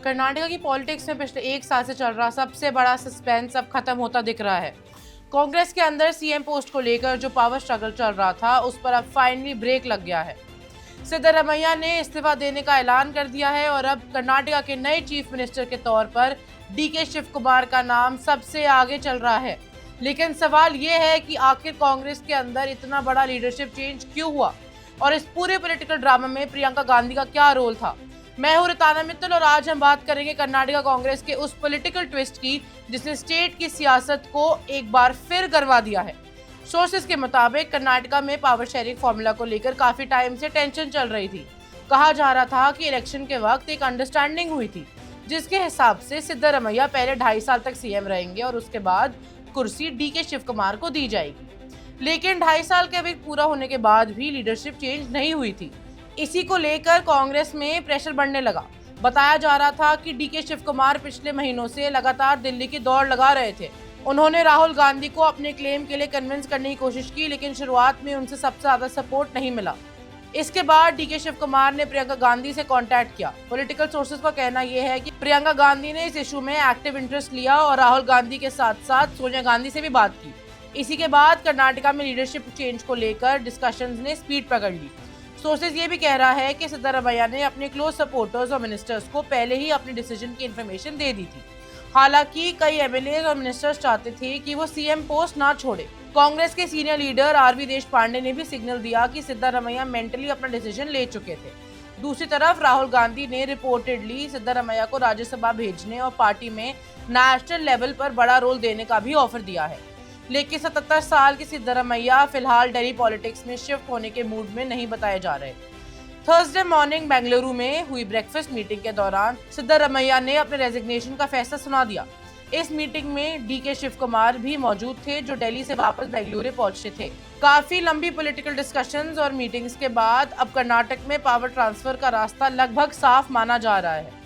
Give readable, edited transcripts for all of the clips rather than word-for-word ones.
कर्नाटक की पॉलिटिक्स में पिछले एक साल से चल रहा सबसे बड़ा सस्पेंस अब खत्म होता दिख रहा है। कांग्रेस के अंदर सीएम पोस्ट को लेकर जो पावर स्ट्रगल चल रहा था उस पर अब फाइनली ब्रेक लग गया है। सिद्धरमैया ने इस्तीफा देने का ऐलान कर दिया है और अब कर्नाटक के नए चीफ मिनिस्टर के तौर पर डीके शिव कुमार का नाम सबसे आगे चल रहा है। लेकिन सवाल ये है कि आखिर कांग्रेस के अंदर इतना बड़ा लीडरशिप चेंज क्यों हुआ और इस पूरे पॉलिटिकल ड्रामा में प्रियंका गांधी का क्या रोल था। मैं हूं रिताना मित्तल और आज हम बात करेंगे कर्नाटक कांग्रेस के उस पॉलिटिकल ट्विस्ट की जिसने स्टेट की सियासत को एक बार फिर गरवा दिया है। सोर्सेज के मुताबिक कर्नाटक में पावर शेयरिंग फॉर्मूला को लेकर काफी टाइम से टेंशन चल रही थी। कहा जा रहा था कि इलेक्शन के वक्त एक अंडरस्टैंडिंग हुई थी जिसके हिसाब से सिद्धरमैया पहले 2.5 साल तक सीएम रहेंगे और उसके बाद कुर्सी डीके शिव कुमार को दी जाएगी। लेकिन 2.5 साल के अभी पूरा होने के बाद भी लीडरशिप चेंज नहीं हुई थी। इसी को लेकर कांग्रेस में प्रेशर बढ़ने लगा। बताया जा रहा था कि डीके शिव कुमार पिछले महीनों से लगातार दिल्ली की दौड़ लगा रहे थे। उन्होंने राहुल गांधी को अपने क्लेम के लिए कन्विंस करने की कोशिश की, लेकिन शुरुआत में उनसे सबसे ज्यादा सपोर्ट नहीं मिला। इसके बाद डीके शिव कुमार ने प्रियंका गांधी से कांटेक्ट किया। पॉलिटिकल सोर्सेज का कहना यह है कि प्रियंका गांधी ने इस इशू में एक्टिव इंटरेस्ट लिया और राहुल गांधी के साथ साथ सोनिया गांधी से भी बात की। इसी के बाद कर्नाटक में लीडरशिप चेंज को लेकर डिस्कशंस ने स्पीड पकड़ ली। सोर्सेज ये भी कह रहा है कि सिद्धरमैया ने अपने क्लोज सपोर्टर्स और मिनिस्टर्स को पहले ही अपने डिसीजन की इन्फॉर्मेशन दे दी थी। हालांकि कई एमएलए और मिनिस्टर्स चाहते थे कि वो सीएम पोस्ट ना छोड़े। कांग्रेस के सीनियर लीडर आरवी देशपांडे ने भी सिग्नल दिया कि सिद्धरमैया मेंटली अपना डिसीजन ले चुके थे। दूसरी तरफ राहुल गांधी ने रिपोर्टेडली सिद्धरमैया को राज्यसभा भेजने और पार्टी में नेशनल लेवल पर बड़ा रोल देने का भी ऑफर दिया है। लेकिन 77 साल की सिद्धरमैया फिलहाल दिल्ली पॉलिटिक्स में शिफ्ट होने के मूड में नहीं बताए जा रहे। थर्सडे मॉर्निंग बेंगलुरु में हुई ब्रेकफास्ट मीटिंग के दौरान सिद्धरमैया ने अपने रेजिग्नेशन का फैसला सुना दिया। इस मीटिंग में डीके शिव कुमार भी मौजूद थे जो दिल्ली से वापस बेंगलुरु पहुंचे थे। काफी लंबी पॉलिटिकल डिस्कशंस और मीटिंग्स के बाद अब कर्नाटक में पावर ट्रांसफर का रास्ता लगभग साफ माना जा रहा है।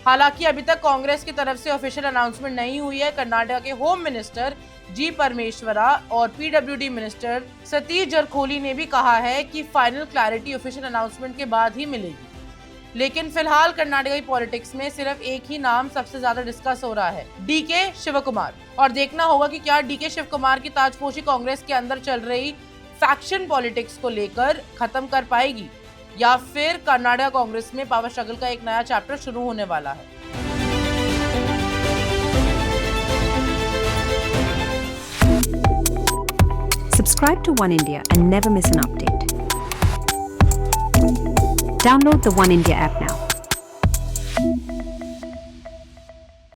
हालांकि अभी तक कांग्रेस की तरफ से ऑफिशियल अनाउंसमेंट नहीं हुई है। कर्नाटक के होम मिनिस्टर जी परमेश्वरा और पीडब्ल्यूडी मिनिस्टर सतीश जारखोली ने भी कहा है कि फाइनल क्लैरिटी ऑफिशियल अनाउंसमेंट के बाद ही मिलेगी। लेकिन फिलहाल कर्नाटक पॉलिटिक्स में सिर्फ एक ही नाम सबसे ज्यादा डिस्कस हो रहा है, डीके शिव कुमार। और देखना होगा कि क्या डीके शिव कुमार की ताजपोशी कांग्रेस के अंदर चल रही फैक्शन पॉलिटिक्स को लेकर खत्म कर पाएगी या फिर कर्नाटक कांग्रेस में पावर स्ट्रगल का एक नया चैप्टर शुरू होने वाला है। Subscribe to One India and never miss an update. Download the One India app now.